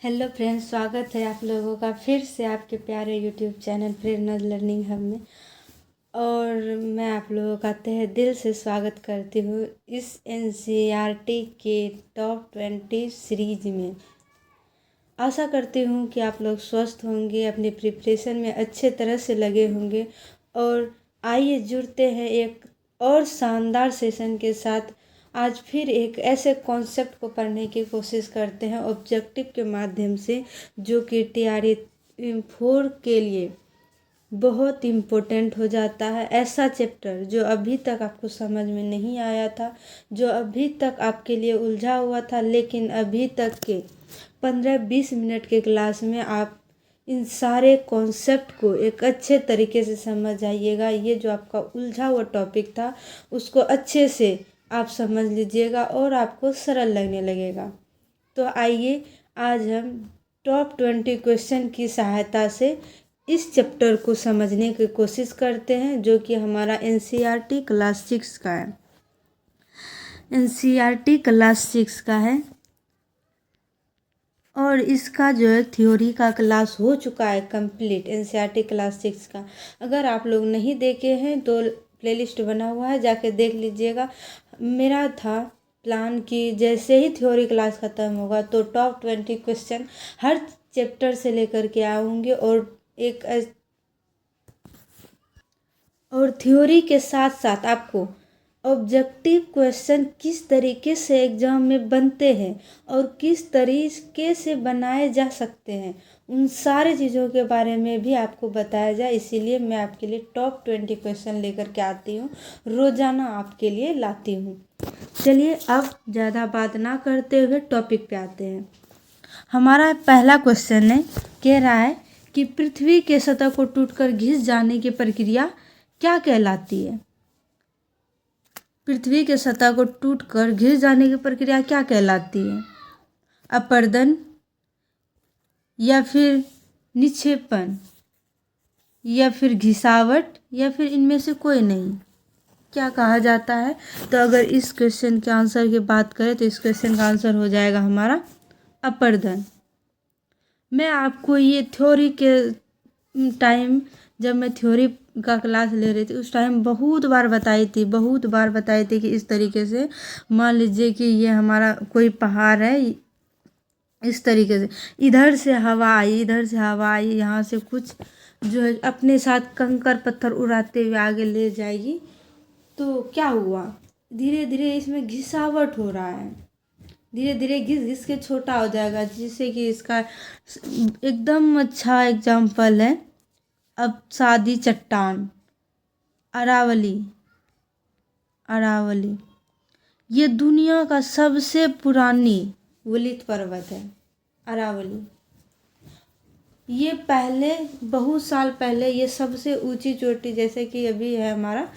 Hello friends, स्वागत है आप लोगों का फिर से आपके प्यारे यूट्यूब चैनल प्रेरणा लर्निंग हब में। और मैं आप लोगों का तहे दिल से स्वागत करती हूँ इस एनसीईआरटी के टॉप 20 सीरीज में। आशा करती हूँ कि आप लोग स्वस्थ होंगे, अपनी प्रिपरेशन में अच्छे तरह से लगे होंगे। और आइए जुड़ते हैं एक और शानदार सेशन के साथ। आज फिर एक ऐसे कॉन्सेप्ट को पढ़ने की कोशिश करते हैं ऑब्जेक्टिव के माध्यम से, जो कि TRE 4 के लिए बहुत इम्पोर्टेंट हो जाता है। ऐसा चैप्टर जो अभी तक आपको समझ में नहीं आया था, जो अभी तक आपके लिए उलझा हुआ था, लेकिन अभी तक के 15-20 मिनट के क्लास में आप इन सारे कॉन्सेप्ट को एक अच्छे तरीके से समझ जाइएगा। ये जो आपका उलझा हुआ टॉपिक था उसको अच्छे से आप समझ लीजिएगा और आपको सरल लगने लगेगा। तो आइए आज हम टॉप 20 क्वेश्चन की सहायता से इस चैप्टर को समझने की कोशिश करते हैं, जो कि हमारा एनसीईआरटी क्लास 6 का है। एनसीईआरटी क्लास 6 का है और इसका जो है थ्योरी का क्लास हो चुका है कंप्लीट, एनसीईआरटी क्लास 6 का। अगर आप लोग नहीं देखे हैं तो प्लेलिस्ट बना हुआ है, जाके देख लीजिएगा। मेरा था प्लान कि जैसे ही थ्योरी क्लास ख़त्म होगा तो टॉप 20 क्वेश्चन हर चैप्टर से लेकर के आऊँगी और थ्योरी के साथ साथ आपको ऑब्जेक्टिव क्वेश्चन किस तरीके से एग्जाम में बनते हैं और किस तरीके से बनाए जा सकते हैं, उन सारे चीज़ों के बारे में भी आपको बताया जाए। इसीलिए मैं आपके लिए टॉप 20 क्वेश्चन लेकर के आती हूँ, रोज़ाना आपके लिए लाती हूँ। चलिए अब ज़्यादा बात ना करते हुए टॉपिक पे आते हैं। हमारा पहला क्वेश्चन है, कह रहा है कि पृथ्वी के सतह को टूटकर घिस जाने की प्रक्रिया क्या कहलाती है। पृथ्वी के सतह को टूटकर घिस जाने की प्रक्रिया क्या कहलाती है? अपरदन, या फिर निक्षेपण, या फिर घिसावट, या फिर इनमें से कोई नहीं। क्या कहा जाता है? तो अगर इस क्वेश्चन के आंसर की बात करें तो इस क्वेश्चन का आंसर हो जाएगा हमारा अपरदन। मैं आपको ये थ्योरी के टाइम, जब मैं थ्योरी का क्लास ले रही थी उस टाइम बहुत बार बताई थी कि इस तरीके से मान लीजिए कि ये हमारा कोई पहाड़ है, इस तरीके से इधर से हवा आई, यहाँ से कुछ जो है अपने साथ कंकर पत्थर उड़ाते हुए आगे ले जाएगी। तो क्या हुआ, धीरे धीरे इसमें घिसावट हो रहा है, धीरे धीरे घिस घिस के छोटा हो जाएगा, जिससे कि इसका एकदम अच्छा एग्जाम्पल है अब सादी चट्टान अरावली। ये दुनिया का सबसे पुरानी वलित पर्वत है अरावली। ये पहले बहुत साल पहले ये सबसे ऊंची चोटी, जैसे कि अभी है हमारा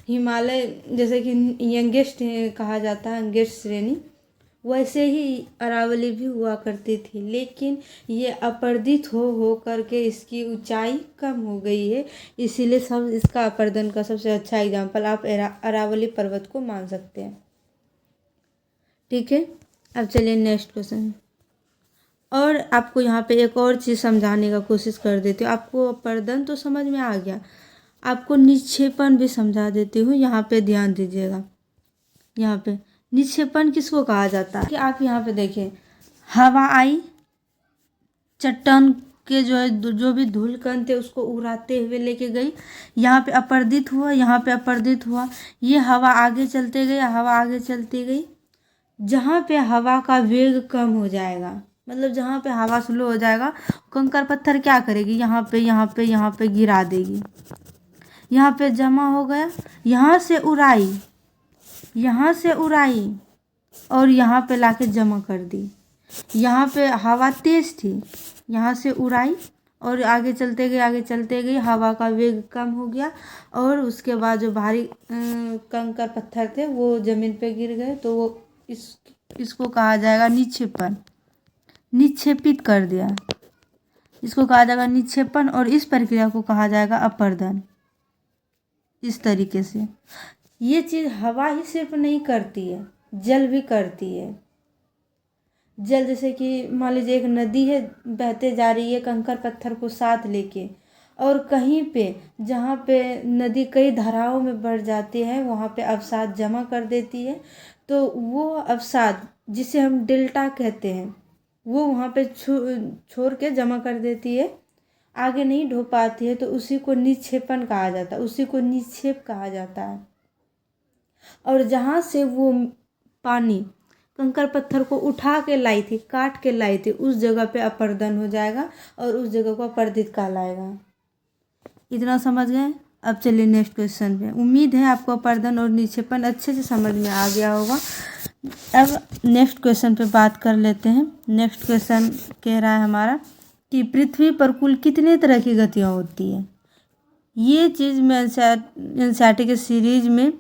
हिमालय, जैसे कि यंगेस्ट कहा जाता है, यंगेस्ट श्रेणी, वैसे ही अरावली भी हुआ करती थी। लेकिन ये अपर्दित हो करके इसकी ऊंचाई कम हो गई है, इसीलिए सब इसका अपर्दन का सबसे अच्छा एग्जाम्पल आप अरावली पर्वत को मान सकते हैं। ठीक है, अब चलिए नेक्स्ट क्वेश्चन। और आपको यहाँ पे एक और चीज़ समझाने का कोशिश कर देती हूँ। आपको अपर्दन तो समझ में आ गया, आपको निक्षेपण भी समझा देती हूँ। यहाँ पे ध्यान दीजिएगा, यहाँ पे निक्षेपण किसको कहा जाता है कि आप यहाँ पे देखें, हवा आई, चट्टान के जो भी धूल कण थे उसको उड़ाते हुए लेके गई, यहाँ पे अपर्दित हुआ, ये हवा आगे चलते गई, जहाँ पे हवा का वेग कम हो जाएगा, मतलब जहाँ पे हवा स्लो हो जाएगा, कंकर पत्थर क्या करेगी, यहाँ पे गिरा देगी, यहाँ पे जमा हो गया, यहाँ से उड़ाई और यहाँ पे लाके जमा कर दी। यहाँ पे हवा तेज थी, यहाँ से उड़ाई और आगे चलते गई, हवा का वेग कम हो गया और उसके बाद जो भारी कंकर पत्थर थे वो जमीन पे गिर गए, तो वो इसको कहा जाएगा निक्षेपण, निक्षेपित कर दिया, इसको कहा जाएगा निक्षेपण। और इस प्रक्रिया को कहा जाएगा अपरदन। इस तरीके से ये चीज़ हवा ही सिर्फ नहीं करती है, जल भी करती है। जल जैसे कि मान लीजिए एक नदी है, बहते जा रही है कंकड़ पत्थर को साथ लेके, और कहीं पे जहाँ पे नदी कई धाराओं में बढ़ जाती है वहाँ पे अवसाद जमा कर देती है, तो वो अवसाद जिसे हम डेल्टा कहते हैं वो वहाँ पे छोड़ के जमा कर देती है, आगे नहीं ढो पाती है, तो उसी को निक्षेपण कहा जाता है, उसी को निक्षेप कहा जाता है। और जहाँ से वो पानी कंकड़ पत्थर को उठा के लाई थी, काट के लाई थी, उस जगह पे अपर्दन हो जाएगा और उस जगह को अपर्दित कहलाएगा। इतना समझ गए? अब चलिए नेक्स्ट क्वेश्चन पे। उम्मीद है आपको अपर्दन और निक्षेपण अच्छे से समझ में आ गया होगा। अब नेक्स्ट क्वेश्चन पे बात कर लेते हैं। नेक्स्ट क्वेश्चन कह रहा है हमारा कि पृथ्वी पर कुल कितने तरह की गतियाँ होती है। ये चीज़ मैं एनसीईआरटी के सीरीज में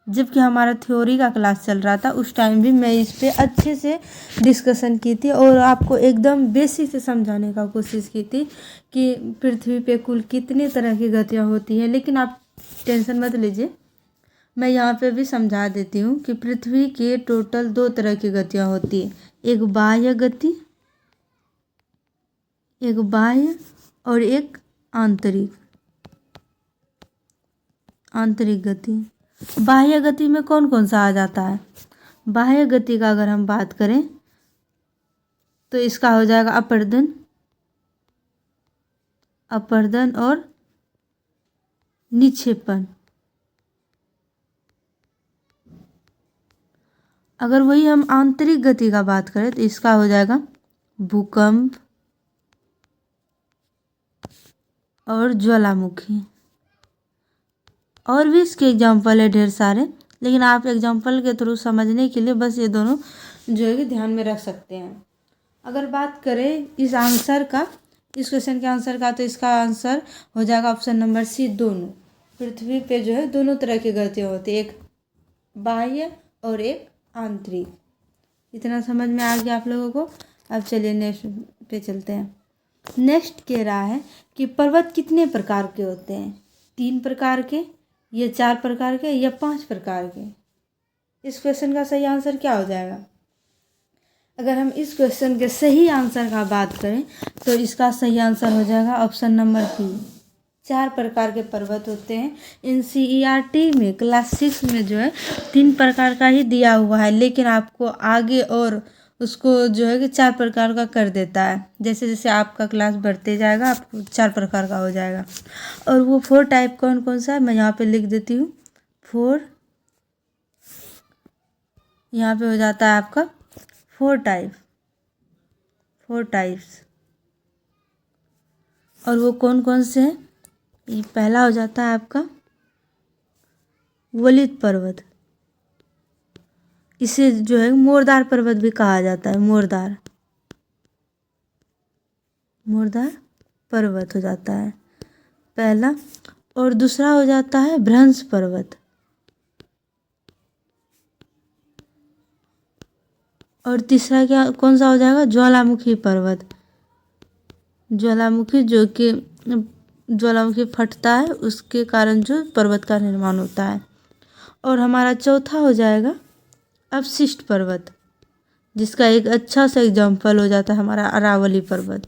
जबकि हमारा थ्योरी का क्लास चल रहा था उस टाइम भी मैं इस पे अच्छे से डिस्कशन की थी और आपको एकदम बेसिक से समझाने का कोशिश की थी कि पृथ्वी पे कुल कितने तरह की गतियाँ होती हैं। लेकिन आप टेंशन मत लीजिए, मैं यहाँ पे भी समझा देती हूँ कि पृथ्वी के टोटल 2 तरह की गतियाँ होती है, एक बाह्य गति, एक बाह्य और एक आंतरिक गति। बाह्य गति में कौन कौन सा आ जाता है? बाह्य गति का अगर हम बात करें तो इसका हो जाएगा अपर्दन और निक्षेपण। अगर वही हम आंतरिक गति का बात करें तो इसका हो जाएगा भूकंप और ज्वालामुखी। और भी इसके एग्जाम्पल है ढेर सारे, लेकिन आप एग्जाम्पल के थ्रू समझने के लिए बस ये दोनों जो है कि ध्यान में रख सकते हैं। अगर बात करें इस आंसर का, इस क्वेश्चन के आंसर का, तो इसका आंसर हो जाएगा ऑप्शन नंबर सी, दोनों। पृथ्वी पे जो है दोनों तरह की गतियाँ होती है, एक बाह्य और एक आंतरिक। इतना समझ में आ गया आप लोगों को? अब चलिए नेक्स्ट पे चलते हैं। नेक्स्ट कह रहा है कि पर्वत कितने प्रकार के होते हैं? 3 प्रकार के या 4 प्रकार के या 5 प्रकार के? इस क्वेश्चन का सही आंसर क्या हो जाएगा? अगर हम इस क्वेश्चन के सही आंसर का बात करें तो इसका सही आंसर हो जाएगा ऑप्शन नंबर 3, 4 प्रकार के पर्वत होते हैं। एनसीईआरटी में क्लास 6 में जो है 3 प्रकार का ही दिया हुआ है, लेकिन आपको आगे और उसको जो है कि 4 प्रकार का कर देता है। जैसे जैसे आपका क्लास बढ़ते जाएगा आपको 4 प्रकार का हो जाएगा। और वो 4 टाइप कौन कौन सा है मैं यहाँ पे लिख देती हूँ। 4 यहाँ पे हो जाता है आपका 4 टाइप्स। और वो कौन कौन से हैं? ये पहला हो जाता है आपका वलित पर्वत, इसे जो है मोरदार पर्वत भी कहा जाता है। मोरदार पर्वत हो जाता है पहला। और दूसरा हो जाता है भ्रंश पर्वत। और तीसरा क्या कौन सा हो जाएगा? ज्वालामुखी पर्वत। ज्वालामुखी फटता है उसके कारण जो पर्वत का निर्माण होता है। और हमारा चौथा हो जाएगा अवशिष्ट पर्वत, जिसका एक अच्छा सा एग्जाम्पल हो जाता है हमारा अरावली पर्वत।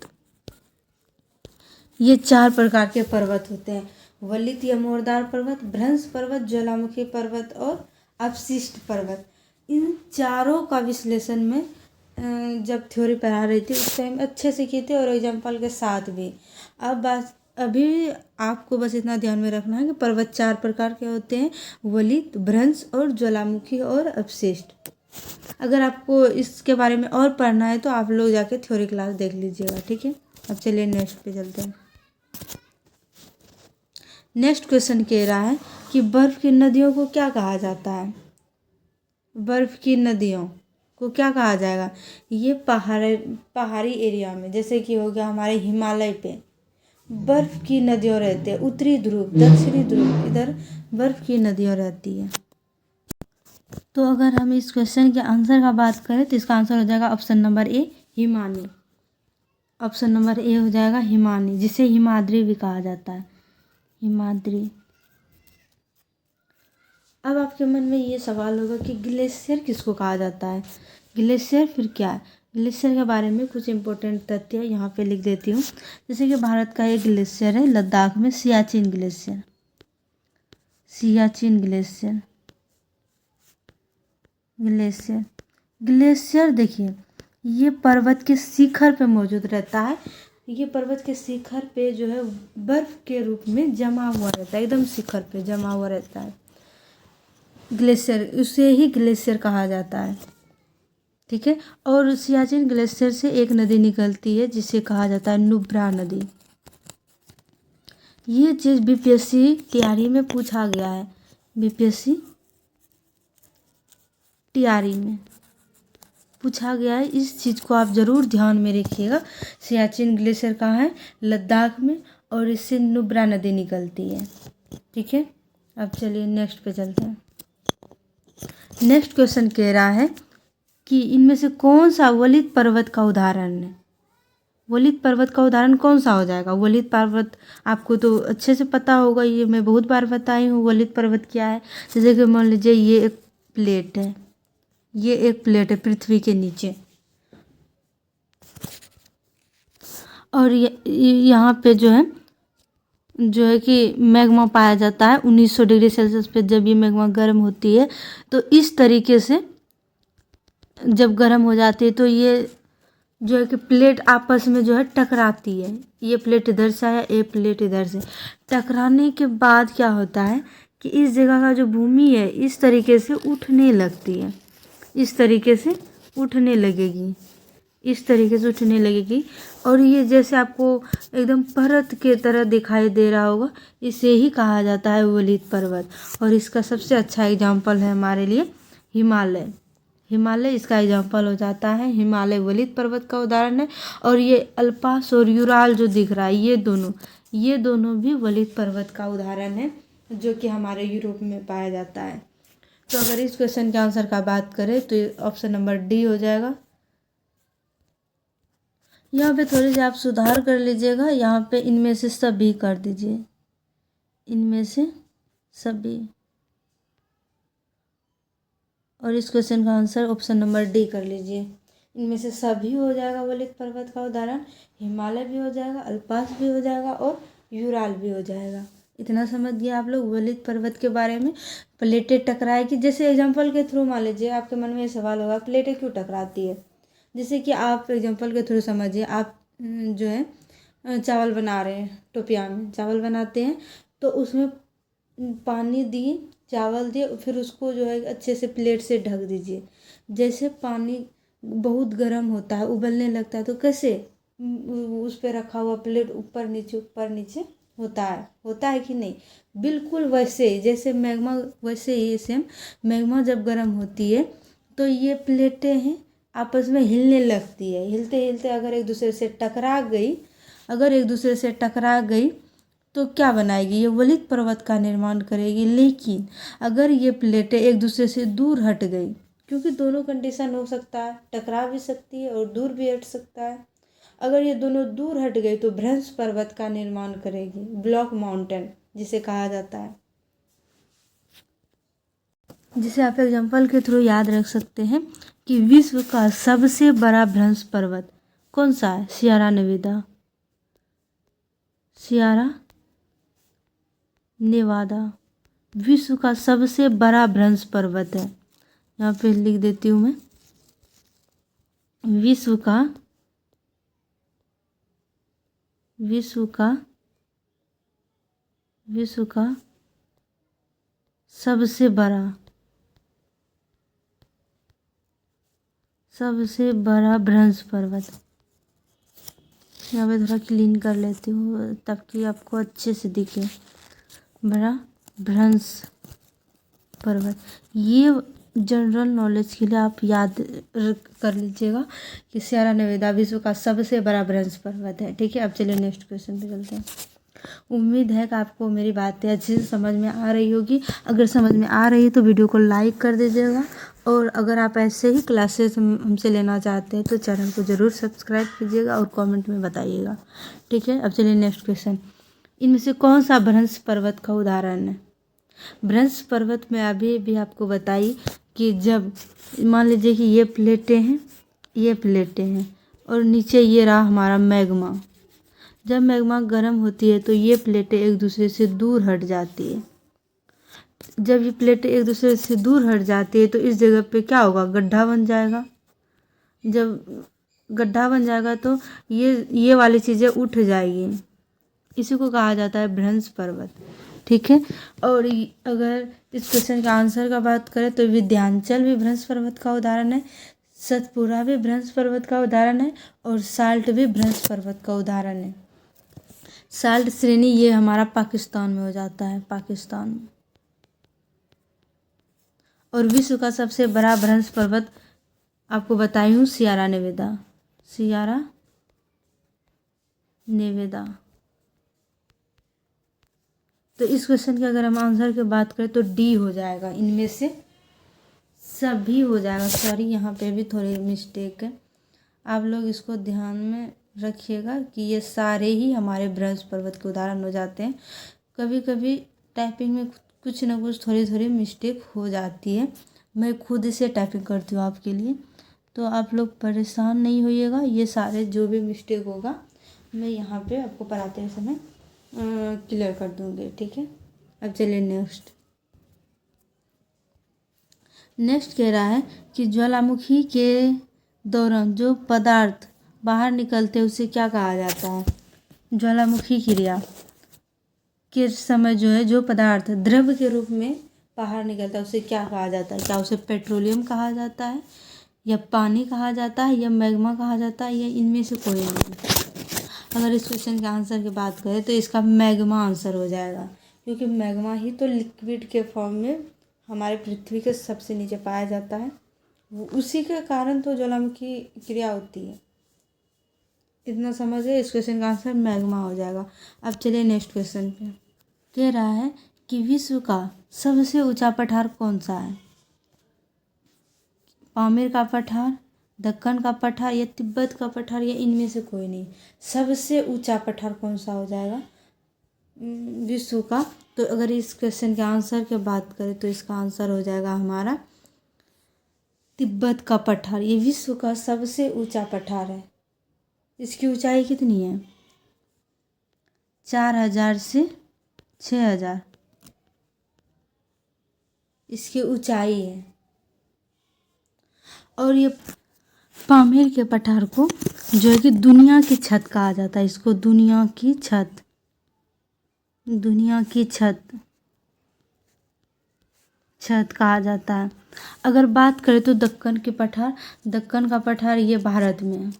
ये 4 प्रकार के पर्वत होते हैं, वलित या मोरदार पर्वत, भ्रंश पर्वत, ज्वालामुखी पर्वत और अवशिष्ट पर्वत। इन चारों का विश्लेषण में जब थ्योरी पढ़ा रही थी उस टाइम अच्छे से की थी और एग्जाम्पल के साथ भी। अभी आपको बस इतना ध्यान में रखना है कि पर्वत 4 प्रकार के होते हैं, वलित, भ्रंश और ज्वालामुखी और अवशिष्ट। अगर आपको इसके बारे में और पढ़ना है तो आप लोग जाके थ्योरी क्लास देख लीजिएगा, ठीक है। अब चलिए नेक्स्ट पे चलते हैं। नेक्स्ट क्वेश्चन कह रहा है कि बर्फ की नदियों को क्या कहा जाता है? बर्फ की नदियों को क्या कहा जाएगा? ये पहाड़ी एरिया में, जैसे कि हो गया हमारे हिमालय पे बर्फ की नदियाँ रहती है, उत्तरी ध्रुव, दक्षिणी ध्रुव, इधर बर्फ की नदियाँ रहती है। तो अगर हम इस क्वेश्चन के आंसर का बात करें तो इसका आंसर हो जाएगा option number A, Himani. Option number A हो जाएगा हिमानी, जिसे हिमाद्री भी कहा जाता है, हिमाद्री। अब आपके मन में ये सवाल होगा कि ग्लेशियर किसको कहा जाता है? ग्लेशियर फिर क्या है? ग्लेशियर के बारे में कुछ इम्पोर्टेंट तथ्य यहाँ पे लिख देती हूँ। जैसे कि भारत का एक ग्लेशियर है लद्दाख में, Siachen glacier. Siachen glacier glacier glacier देखिए, ये पर्वत के शिखर पे मौजूद रहता है। ये पर्वत के शिखर पे जो है बर्फ के रूप में जमा हुआ रहता है, एकदम शिखर पे जमा हुआ रहता है ग्लेशियर, उसे ही ग्लेशियर कहा जाता है। ठीक है। और सियाचिन ग्लेशियर से एक नदी निकलती है जिसे कहा जाता है नुब्रा नदी। ये चीज़ बीपीएससी तैयारी में पूछा गया है, बीपीएससी तैयारी में पूछा गया है। इस चीज़ को आप ज़रूर ध्यान में रखिएगा। सियाचिन ग्लेशियर कहाँ है? लद्दाख में, और इससे नुब्रा नदी निकलती है। ठीक है। अब चलिए नेक्स्ट पे चलते हैं। नेक्स्ट क्वेश्चन कह रहा है कि इनमें से कौन सा वलित पर्वत का उदाहरण है? वलित पर्वत का उदाहरण कौन सा हो जाएगा? वलित पर्वत आपको तो अच्छे से पता होगा, ये मैं बहुत बार बताई हूँ वलित पर्वत क्या है। जैसे कि मान लीजिए ये एक प्लेट है, ये एक प्लेट है पृथ्वी के नीचे, और यहाँ पे जो है कि मैग्मा पाया जाता है 1900 डिग्री सेल्सियस पे। जब ये मैग्मा गर्म होती है तो इस तरीके से जब गर्म हो जाती है तो ये जो है कि प्लेट आपस में जो है टकराती है। ये प्लेट इधर से आया, ये प्लेट इधर से, टकराने के बाद क्या होता है कि इस जगह का जो भूमि है इस तरीके से उठने लगती है, इस तरीके से उठने लगेगी, इस तरीके से उठने लगेगी। और ये जैसे आपको एकदम परत के तरह दिखाई दे रहा होगा, इसे ही कहा जाता है वलित पर्वत। और इसका सबसे अच्छा एग्जाम्पल है हमारे लिए हिमालय। हिमालय इसका एग्जाम्पल हो जाता है। हिमालय वलित पर्वत का उदाहरण है। और ये अल्पास और यूराल जो दिख रहा है, ये दोनों भी वलित पर्वत का उदाहरण है, जो कि हमारे यूरोप में पाया जाता है। तो अगर इस क्वेश्चन के आंसर का बात करें तो ऑप्शन नंबर डी हो जाएगा। यहाँ पे थोड़ी सी आप सुधार कर लीजिएगा, यहाँ पे इनमें से सभी कर दीजिए, इनमें से सभी। और इस क्वेश्चन का आंसर ऑप्शन नंबर डी कर लीजिए। इनमें से सभी हो जाएगा वलित पर्वत का उदाहरण। हिमालय भी हो जाएगा, अल्पास भी हो जाएगा, और यूराल भी हो जाएगा। इतना समझ गया आप लोग वलित पर्वत के बारे में। प्लेटें टकराएगी, जैसे एग्जाम्पल के थ्रू मान लीजिए आपके मन में ये सवाल होगा प्लेटें क्यों टकराती है। जैसे कि आप एग्जाम्पल के थ्रू समझिए, आप जो है चावल बना रहे हैं, टोपिया में चावल बनाते हैं, तो उसमें पानी दिए, चावल दिए, फिर उसको जो है अच्छे से प्लेट से ढक दीजिए। जैसे पानी बहुत गर्म होता है, उबलने लगता है, तो कैसे उस पर रखा हुआ प्लेट ऊपर नीचे होता है कि नहीं? बिल्कुल वैसे ही, जैसे मैग्मा, वैसे ही सेम मैग्मा जब गर्म होती है तो ये प्लेटें हैं आपस में हिलने लगती है। हिलते हिलते अगर एक दूसरे से टकरा गई तो क्या बनाएगी? ये वलित पर्वत का निर्माण करेगी। लेकिन अगर ये प्लेटें एक दूसरे से दूर हट गई, क्योंकि दोनों कंडीशन हो सकता है, टकरा भी सकती है और दूर भी हट सकता है। अगर ये दोनों दूर हट गई तो भ्रंश पर्वत का निर्माण करेगी, ब्लॉक माउंटेन जिसे कहा जाता है, जिसे आप एग्जाम्पल के थ्रू याद रख सकते हैं कि विश्व का सबसे बड़ा भ्रंश पर्वत कौन सा है? सियरा नेवादा विश्व का सबसे बड़ा भ्रंश पर्वत है। यहाँ पे लिख देती हूँ मैं, विश्व का सबसे बड़ा भ्रंश पर्वत। यहाँ पे थोड़ा क्लीन कर लेती हूँ ताकि आपको अच्छे से दिखे। बड़ा भ्रंश पर्वत, ये जनरल नॉलेज के लिए आप याद कर लीजिएगा कि सियरा नेवादा विश्व का सबसे बड़ा भ्रंश पर्वत है। ठीक है। अब चलिए नेक्स्ट क्वेश्चन पे चलते हैं। उम्मीद है कि आपको मेरी बातें अच्छे से समझ में आ रही होगी। अगर समझ में आ रही है तो वीडियो को लाइक कर दीजिएगा, और अगर आप ऐसे ही क्लासेस हमसे लेना चाहते हैं तो चैनल को ज़रूर सब्सक्राइब कीजिएगा और कमेंट में बताइएगा। ठीक है। अब चलिए नेक्स्ट क्वेश्चन। इनमें से कौन सा भ्रंश पर्वत का उदाहरण है? भ्रंश पर्वत में अभी भी आपको बताई कि जब मान लीजिए कि ये प्लेटें हैं, ये प्लेटें हैं और नीचे ये रहा हमारा मैग्मा। जब मैग्मा गर्म होती है तो ये प्लेटें एक दूसरे से दूर हट जाती है। जब ये प्लेटें एक दूसरे से दूर हट जाती है तो इस जगह पे क्या होगा, गड्ढा बन जाएगा। जब गड्ढा बन जाएगा तो ये वाली चीज़ें उठ जाएगी। इसी को कहा जाता है भ्रंश पर्वत। ठीक है। और अगर इस क्वेश्चन का आंसर का बात करें तो विंध्याचल भी भ्रंश पर्वत का उदाहरण है, सतपुड़ा भी भ्रंश पर्वत का उदाहरण है और साल्ट भी भ्रंश पर्वत का उदाहरण है। साल्ट श्रेणी ये हमारा पाकिस्तान में हो जाता है, पाकिस्तान में। और विश्व का सबसे बड़ा भ्रंश पर्वत आपको बताई हूँ, सियरा नेवादा, सियरा नेवादा। तो इस क्वेश्चन के अगर हम आंसर की बात करें तो डी हो जाएगा, इनमें से सभी हो जाएगा। सॉरी, यहाँ पे भी थोड़ी मिस्टेक है, आप लोग इसको ध्यान में रखिएगा कि ये सारे ही हमारे भ्रंश पर्वत के उदाहरण हो जाते हैं। कभी कभी टाइपिंग में कुछ ना कुछ थोड़ी थोड़ी मिस्टेक हो जाती है, मैं खुद से टाइपिंग करती हूँ आपके लिए, तो आप लोग परेशान नहीं होइएगा। ये सारे जो भी मिस्टेक होगा मैं यहाँ पे आपको पढ़ाते समय क्लियर कर दूँगी। ठीक है। अब चलिए नेक्स्ट कह रहा है कि ज्वालामुखी के दौरान जो पदार्थ बाहर निकलते हैं उसे क्या कहा जाता है। ज्वालामुखी क्रिया के समय जो है जो पदार्थ द्रव के रूप में बाहर निकलता है उसे क्या कहा जाता है। क्या उसे पेट्रोलियम कहा जाता है, या पानी कहा जाता है, या मैग्मा कहा जाता है, या इनमें से कोई नहीं। अगर इस क्वेश्चन के आंसर की बात करें तो इसका मैग्मा आंसर हो जाएगा, क्योंकि मैग्मा ही तो लिक्विड के फॉर्म में हमारे पृथ्वी के सबसे नीचे पाया जाता है, वो उसी के कारण तो ज्वालामुखी क्रिया होती है। इतना समझिए, इस क्वेश्चन का आंसर मैग्मा हो जाएगा। अब चलिए नेक्स्ट क्वेश्चन पे। कह रहा है कि विश्व का सबसे ऊंचा पठार कौन सा है। पामीर का पठार, दक्कन का पठार, या तिब्बत का पठार, या इनमें से कोई नहीं। सबसे ऊंचा पठार कौन सा हो जाएगा विश्व का। तो अगर इस क्वेश्चन के आंसर की बात करें तो इसका आंसर हो जाएगा हमारा तिब्बत का पठार। ये विश्व का सबसे ऊंचा पठार है। इसकी ऊंचाई कितनी है, 4000 से 6000 इसकी ऊंचाई है। और ये पामीर के पठार को जो है कि दुनिया की छत कहा जाता है। इसको दुनिया की छत, दुनिया की छत कहा जाता है। अगर बात करें तो दक्कन के पठार, दक्कन का पठार ये भारत में है।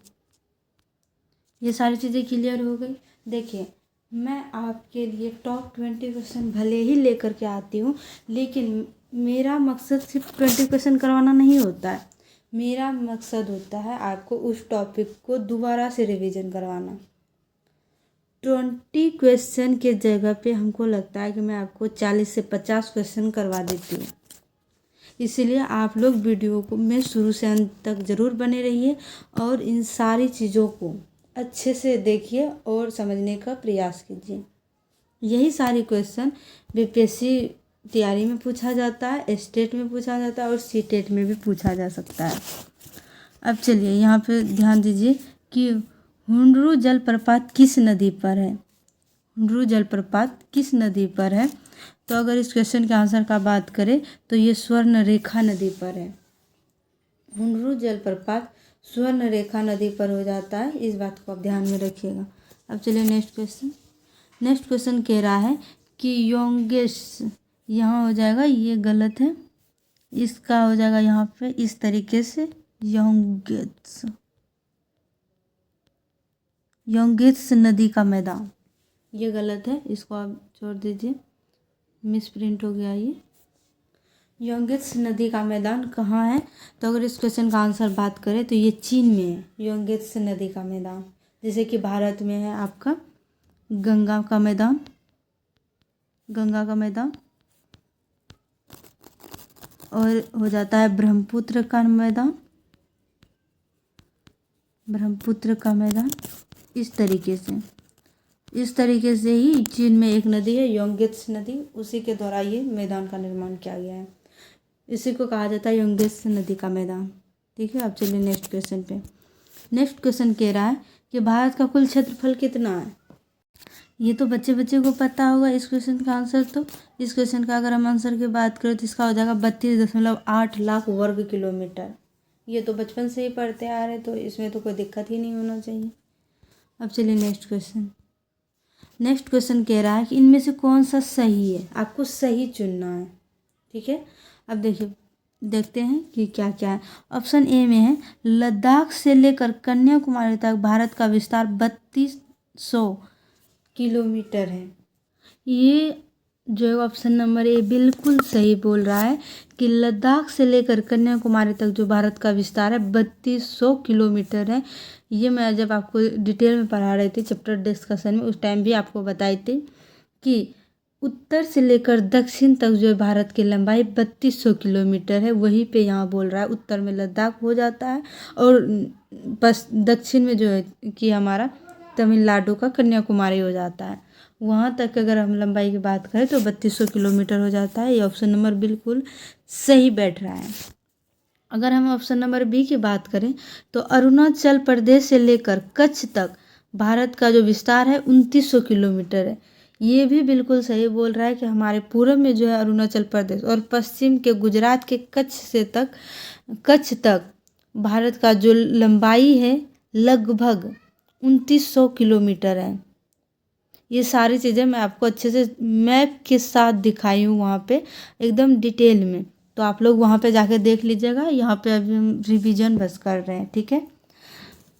ये सारी चीज़ें क्लियर हो गई। देखिए, मैं आपके लिए टॉप 20 क्वेश्चन भले ही लेकर के आती हूँ, लेकिन मेरा मकसद सिर्फ 20 क्वेश्चन करवाना नहीं होता है। मेरा मकसद होता है आपको उस टॉपिक को दोबारा से रिवीजन करवाना। 20 क्वेश्चन के जगह पे हमको लगता है कि मैं आपको 40 से 50 क्वेश्चन करवा देती हूँ। इसीलिए आप लोग वीडियो को में शुरू से अंत तक ज़रूर बने रहिए और इन सारी चीज़ों को अच्छे से देखिए और समझने का प्रयास कीजिए। यही सारी क्वेश्चन बीपीएससी तैयारी में पूछा जाता है, स्टेट में पूछा जाता है और सीटेट में भी पूछा जा सकता है। अब चलिए यहाँ पे ध्यान दीजिए कि हुंडरू जलप्रपात किस नदी पर है। हुंडरू जलप्रपात किस नदी पर है। तो अगर इस क्वेश्चन के आंसर का बात करें तो ये स्वर्णरेखा नदी पर है। हुंडरू जलप्रपात स्वर्णरेखा नदी पर हो जाता है, इस बात को आप ध्यान में रखिएगा। अब चलिए नेक्स्ट क्वेश्चन कह रहा है कि योंगेस, यहाँ हो जाएगा ये गलत है, इसका हो जाएगा यहाँ पे इस तरीके से योंगेत्स नदी का मैदान, ये गलत है, इसको आप छोड़ दीजिए, मिस प्रिंट हो गया ये। योंगेत्स नदी का मैदान कहाँ है। तो अगर इस क्वेश्चन का आंसर बात करें तो ये चीन में है, योंगेत्स नदी का मैदान। जैसे कि भारत में है आपका गंगा का मैदान, गंगा का मैदान, और हो जाता है ब्रह्मपुत्र का मैदान, ब्रह्मपुत्र का मैदान। इस तरीके से ही चीन में एक नदी है योंगेत्स नदी, उसी के द्वारा ये मैदान का निर्माण किया गया है। इसी को कहा जाता है योंगेत्स नदी का मैदान। ठीक है, अब चलिए नेक्स्ट क्वेश्चन पे। नेक्स्ट क्वेश्चन कह रहा है कि भारत का कुल क्षेत्रफल कितना है। ये तो बच्चे बच्चे को पता होगा इस क्वेश्चन का आंसर। तो इस क्वेश्चन का अगर हम आंसर की बात करें तो इसका हो जाएगा 32.8 लाख वर्ग किलोमीटर। ये तो बचपन से ही पढ़ते आ रहे, तो इसमें तो कोई दिक्कत ही नहीं होना चाहिए। अब चलिए नेक्स्ट क्वेश्चन। नेक्स्ट क्वेश्चन कह रहा है कि इनमें से कौन सा सही है, आपको सही चुनना है। ठीक है, अब देखिए देखते हैं कि क्या क्या है। ऑप्शन ए में है लद्दाख से लेकर कन्याकुमारी तक भारत का विस्तार 3200 किलोमीटर है। ये जो है ऑप्शन नंबर ए बिल्कुल सही बोल रहा है कि लद्दाख से लेकर कन्याकुमारी तक जो भारत का विस्तार है 3200 किलोमीटर है। ये मैं जब आपको डिटेल में पढ़ा रही थी चैप्टर डिस्कशन में, उस टाइम भी आपको बताई थी कि उत्तर से लेकर दक्षिण तक जो है भारत की लंबाई 3200 किलोमीटर है। वहीं पे यहाँ बोल रहा है उत्तर में लद्दाख हो जाता है और बस दक्षिण में जो है कि हमारा तमिलनाडु का कन्याकुमारी हो जाता है। वहाँ तक अगर हम लंबाई की बात करें तो 3200 किलोमीटर हो जाता है। ये ऑप्शन नंबर बिल्कुल सही बैठ रहा है। अगर हम ऑप्शन नंबर बी की बात करें तो अरुणाचल प्रदेश से लेकर कच्छ तक भारत का जो विस्तार है 2900 किलोमीटर है। ये भी बिल्कुल सही बोल रहा है कि हमारे पूर्व में जो है अरुणाचल प्रदेश और पश्चिम के गुजरात के कच्छ तक भारत का जो लंबाई है लगभग 2900 किलोमीटर है। ये सारी चीज़ें मैं आपको अच्छे से मैप के साथ दिखाई हूँ वहाँ पे एकदम डिटेल में, तो आप लोग वहाँ पे जाके देख लीजिएगा। यहाँ पे अभी हम रिवीजन बस कर रहे हैं। ठीक है,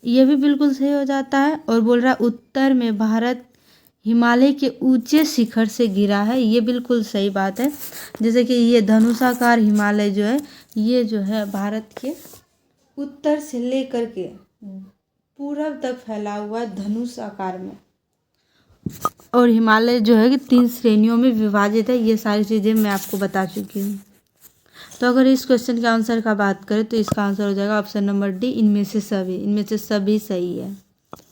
ये भी बिल्कुल सही हो जाता है। और बोल रहा है उत्तर में भारत हिमालय के ऊंचे शिखर से घिरा है। ये बिल्कुल सही बात है। जैसे कि ये धनुषाकार हिमालय जो है ये जो है भारत के उत्तर से लेकर के पूरब तक फैला हुआ है धनुष आकार में। और हिमालय जो है कि 3 श्रेणियों में विभाजित है। ये सारी चीज़ें मैं आपको बता चुकी हूँ। तो अगर इस क्वेश्चन के आंसर का बात करें तो इसका आंसर हो जाएगा ऑप्शन नंबर डी, इनमें से सभी सही है।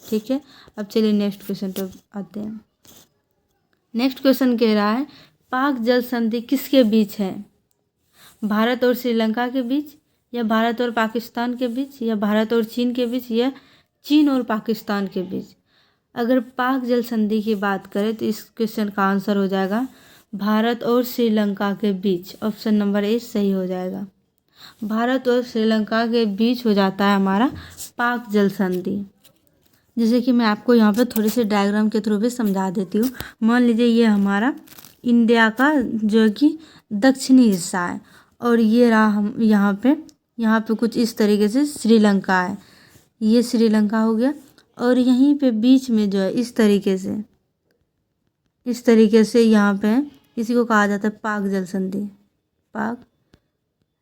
ठीक है, अब चलिए नेक्स्ट क्वेश्चन पर आते हैं। नेक्स्ट क्वेश्चन कह रहा है पाक जल संधि किसके बीच है। भारत और श्रीलंका के बीच, या भारत और पाकिस्तान के बीच, या भारत और चीन के बीच, या चीन और पाकिस्तान के बीच। अगर पाक जल संधि की बात करें तो इस क्वेश्चन का आंसर हो जाएगा भारत और श्रीलंका के बीच। ऑप्शन नंबर ए सही हो जाएगा। भारत और श्रीलंका के बीच हो जाता है हमारा पाक जल संधि। जैसे कि मैं आपको यहाँ पे थोड़ी सी डायग्राम के थ्रू भी समझा देती हूँ। मान लीजिए ये हमारा इंडिया का जो कि दक्षिणी हिस्सा है और ये रहा हम यहाँ पे कुछ इस तरीके से श्रीलंका है। ये श्रीलंका हो गया और यहीं पे बीच में जो है इस तरीके से यहाँ पे इसी को कहा जाता है पाक जल संधि। पाक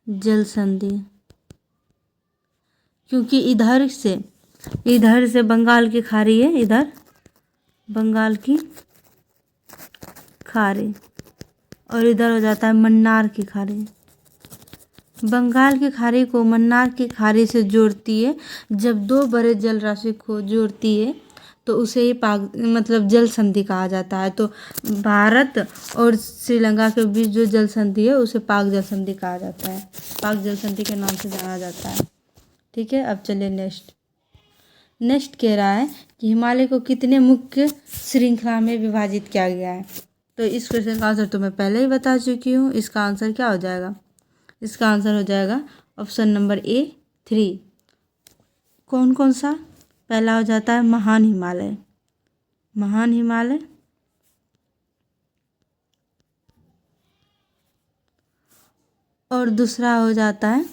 जल संधि क्योंकि इधर से बंगाल की खाड़ी है, इधर बंगाल की खाड़ी और इधर हो जाता है मन्नार की खाड़ी। बंगाल की खाड़ी को मन्नार की खाड़ी से जोड़ती है। जब दो बड़े जल राशि को जोड़ती है तो उसे ही पाक मतलब जल संधि कहा जाता है। तो भारत और श्रीलंका के बीच जो जल संधि है उसे पाक जल संधि कहा जाता है। पाक जल संधि के नाम से जाना जाता है। ठीक है, अब चलिए नेक्स्ट कह रहा है कि हिमालय को कितने मुख्य श्रृंखला में विभाजित किया गया है। तो इस क्वेश्चन का आंसर तो मैं पहले ही बता चुकी हूँ। इसका आंसर क्या हो जाएगा, इसका आंसर हो जाएगा ऑप्शन नंबर ए 3। कौन कौन सा, पहला हो जाता है महान हिमालय, और दूसरा हो जाता है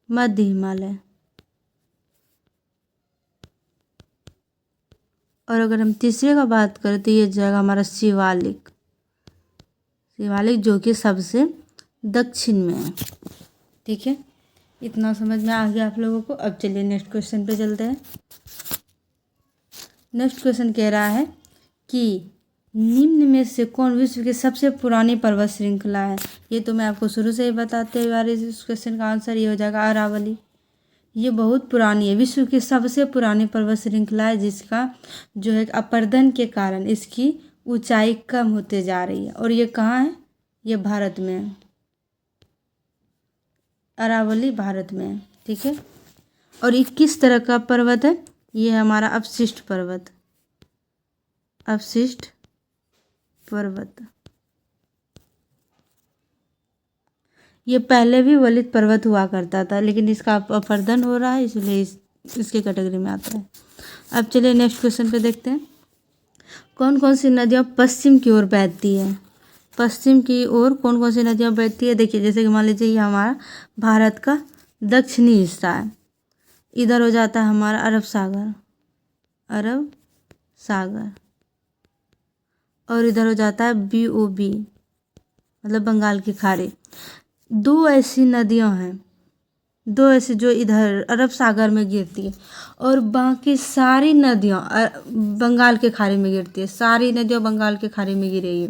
मध्य हिमालय, और अगर हम तीसरे का बात करें तो ये जाएगा हमारा शिवालिक जो कि सबसे दक्षिण में है। ठीक है, इतना समझ में आ गया आप लोगों को। अब चलिए नेक्स्ट क्वेश्चन पे चलते हैं। नेक्स्ट क्वेश्चन कह रहा है कि निम्न में से कौन विश्व की सबसे पुरानी पर्वत श्रृंखला है। ये तो मैं आपको शुरू से ही बताते हुए आ रही। इस क्वेश्चन का आंसर ये हो जाएगा अरावली। ये बहुत पुरानी है, विश्व की सबसे पुरानी पर्वत श्रृंखला है, जिसका जो है अपरदन के कारण इसकी ऊंचाई कम होते जा रही है। और ये कहाँ है, ये भारत में है। अरावली भारत में है। ठीक है, और ये किस तरह का पर्वत है? ये है हमारा अवशिष्ट पर्वत, अवशिष्ट पर्वत। ये पहले भी वलित पर्वत हुआ करता था, लेकिन इसका अपरदन हो रहा है, इसलिए इसके कैटेगरी में आता है। अब चलिए नेक्स्ट क्वेश्चन पे देखते हैं। कौन कौन सी नदियाँ पश्चिम की ओर बहती है? पश्चिम की ओर कौन कौन सी नदियाँ बहती है? देखिए, जैसे कि मान लीजिए ये हमारा भारत का दक्षिणी हिस्सा है, इधर हो जाता है हमारा अरब सागर, अरब सागर, और इधर हो जाता है BOB मतलब बंगाल की खाड़ी। दो ऐसी नदियां हैं, दो ऐसी जो इधर अरब सागर में गिरती है, और बाकी सारी नदियां बंगाल के खाड़ी में गिरती है। सारी नदियां बंगाल के खाड़ी में गिरेगी,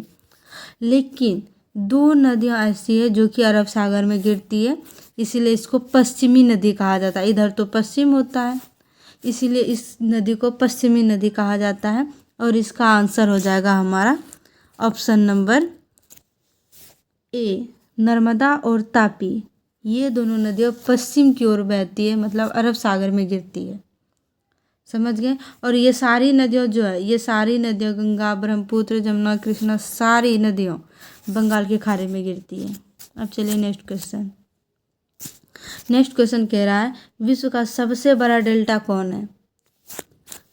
लेकिन दो नदियां ऐसी है जो कि अरब सागर में गिरती है, इसीलिए इसको पश्चिमी नदी कहा जाता है। इधर तो पश्चिम होता है, इसीलिए इस नदी को पश्चिमी नदी कहा जाता है। और इसका आंसर हो जाएगा हमारा ऑप्शन नंबर ए, नर्मदा और तापी। ये दोनों नदियाँ पश्चिम की ओर बहती है, मतलब अरब सागर में गिरती है। समझ गए? और ये सारी नदियाँ जो है, ये सारी नदियाँ गंगा, ब्रह्मपुत्र, जमुना, कृष्णा, सारी नदियाँ बंगाल की खाड़ी में गिरती है। अब चलिए नेक्स्ट क्वेश्चन। नेक्स्ट क्वेश्चन कह रहा है विश्व का सबसे बड़ा डेल्टा कौन है?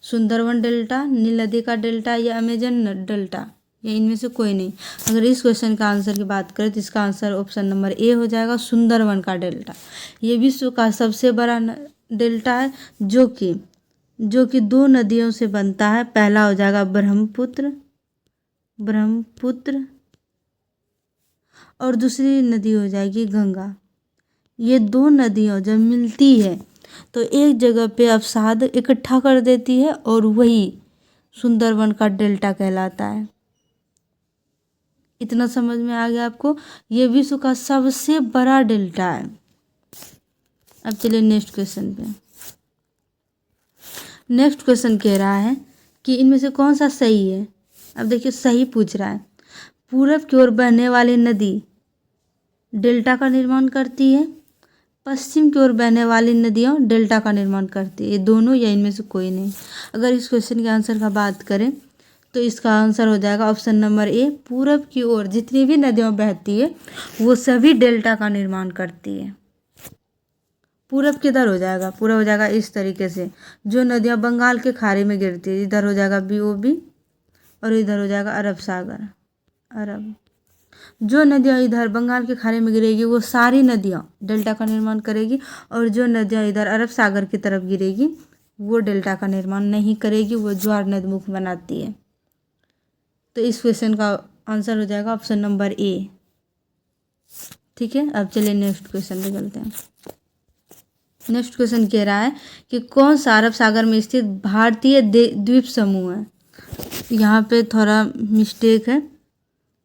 सुंदरवन डेल्टा, नील नदी का डेल्टा, या अमेजन डेल्टा, या इनमें से कोई नहीं। अगर इस क्वेश्चन का आंसर की बात करें तो इसका आंसर ऑप्शन नंबर ए हो जाएगा, सुंदरवन का डेल्टा। ये विश्व का सबसे बड़ा डेल्टा है, जो कि दो नदियों से बनता है। पहला हो जाएगा ब्रह्मपुत्र, और दूसरी नदी हो जाएगी गंगा। ये दो नदियाँ जब मिलती है तो एक जगह पे अवसाद इकट्ठा कर देती है, और वही सुंदरवन का डेल्टा कहलाता है। इतना समझ में आ गया आपको? ये विश्व का सबसे बड़ा डेल्टा है। अब चलिए नेक्स्ट क्वेश्चन पे। नेक्स्ट क्वेश्चन कह रहा है कि इनमें से कौन सा सही है? अब देखिए, सही पूछ रहा है। पूरब की ओर बहने वाली नदी डेल्टा का निर्माण करती है, पश्चिम की ओर बहने वाली नदियाँ डेल्टा का निर्माण करती है। ये दोनों या इनमें से कोई नहीं। अगर इस क्वेश्चन के आंसर का बात करें तो इसका आंसर हो जाएगा ऑप्शन नंबर ए, पूरब की ओर जितनी भी नदियाँ बहती है वो सभी डेल्टा का निर्माण करती है। पूरब किधर हो जाएगा? पूरा हो जाएगा इस तरीके से, जो नदियाँ बंगाल के खाड़ी में गिरती है, इधर हो जाएगा BOB और इधर हो जाएगा अरब सागर, अरब। जो नदियाँ इधर बंगाल के खाड़ी में गिरेगी वो सारी नदियाँ डेल्टा का निर्माण करेगी, और जो नदियाँ इधर अरब सागर की तरफ गिरेगी वो डेल्टा का निर्माण नहीं करेगी, वो ज्वार नदमुख बनाती है। तो इस क्वेश्चन का आंसर हो जाएगा ऑप्शन नंबर ए। ठीक है, अब चलिए नेक्स्ट क्वेश्चन पे चलते हैं। नेक्स्ट क्वेश्चन कह रहा है कि कौन सा अरब सागर में स्थित भारतीय द्वीप समूह है? यहाँ पे थोड़ा मिस्टेक है,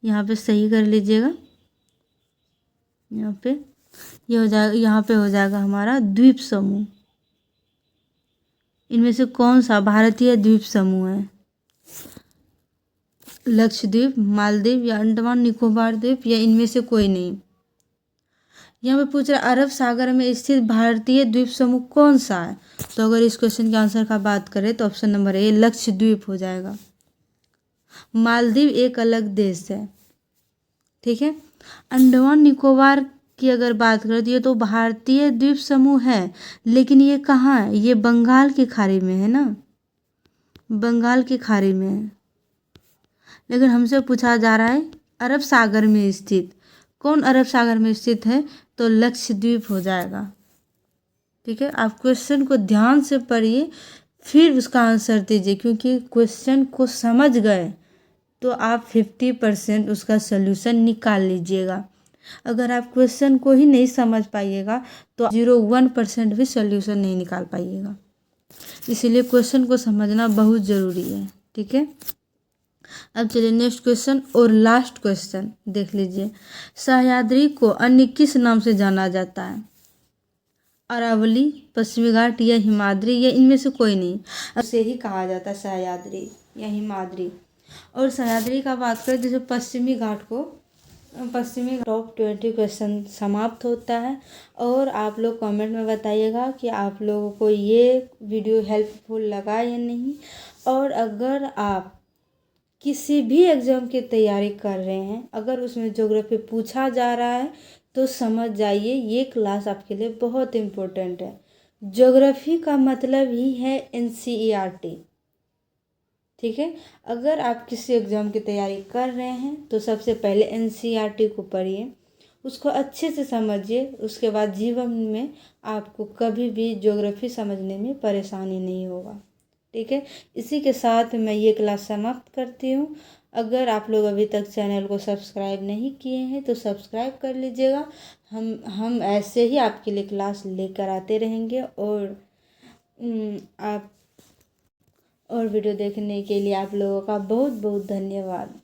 यहाँ पे सही कर लीजिएगा। यहाँ पे ये हो जाएगा, यहाँ पे हो जाएगा हमारा द्वीप समूह। इनमें से कौन सा भारतीय द्वीप समूह है? लक्षद्वीप, मालदीव, या अंडमान निकोबार द्वीप, या इनमें से कोई नहीं। यहाँ पे पूछ रहा है अरब सागर में स्थित भारतीय द्वीप समूह कौन सा है? तो अगर इस क्वेश्चन के आंसर का बात करें तो ऑप्शन नंबर ए, लक्षद्वीप हो जाएगा। मालदीव एक अलग देश है। ठीक है, अंडमान निकोबार की अगर बात करें तो ये तो भारतीय द्वीप समूह है, लेकिन ये कहाँ है? ये बंगाल की खाड़ी में है ना, बंगाल की खाड़ी में है। लेकिन हमसे पूछा जा रहा है अरब सागर में स्थित। कौन अरब सागर में स्थित है? तो लक्षद्वीप हो जाएगा। ठीक है, आप क्वेश्चन को ध्यान से पढ़िए फिर उसका आंसर दीजिए, क्योंकि क्वेश्चन को समझ गए तो आप 50% उसका सल्यूशन निकाल लीजिएगा। अगर आप क्वेश्चन को ही नहीं समझ पाइएगा तो 0.1% भी सल्यूशन नहीं निकाल पाइएगा। इसीलिए क्वेश्चन को समझना बहुत ज़रूरी है। ठीक है, अब चलिए नेक्स्ट क्वेश्चन और लास्ट क्वेश्चन देख लीजिए। सह्याद्री को अन्य किस नाम से जाना जाता है? अरावली, पश्चिमी घाट, या हिमाद्री, या इनमें से कोई नहीं। उसे ही कहा जाता है सह्याद्री या हिमाद्री। और सह्याद्री का बात करें जैसे पश्चिमी घाट को पश्चिमी टॉप 20 क्वेश्चन समाप्त होता है। और आप लोग कमेंट में बताइएगा कि आप लोगों को ये वीडियो हेल्पफुल लगा या नहीं। और अगर आप किसी भी एग्ज़ाम की तैयारी कर रहे हैं, अगर उसमें ज्योग्राफी पूछा जा रहा है तो समझ जाइए ये क्लास आपके लिए बहुत इम्पोर्टेंट है। ज्योग्राफी का मतलब ही है NCERT, ठीक है। अगर आप किसी एग्ज़ाम की तैयारी कर रहे हैं तो सबसे पहले NCERT को पढ़िए, उसको अच्छे से समझिए। उसके बाद जीवन में आपको कभी भी ज्योग्राफी समझने में परेशानी नहीं होगा, ठीक है। इसी के साथ मैं ये क्लास समाप्त करती हूँ। अगर आप लोग अभी तक चैनल को सब्सक्राइब नहीं किए हैं तो सब्सक्राइब कर लीजिएगा। हम ऐसे ही आपके लिए क्लास लेकर आते रहेंगे। और आप और वीडियो देखने के लिए आप लोगों का बहुत बहुत धन्यवाद।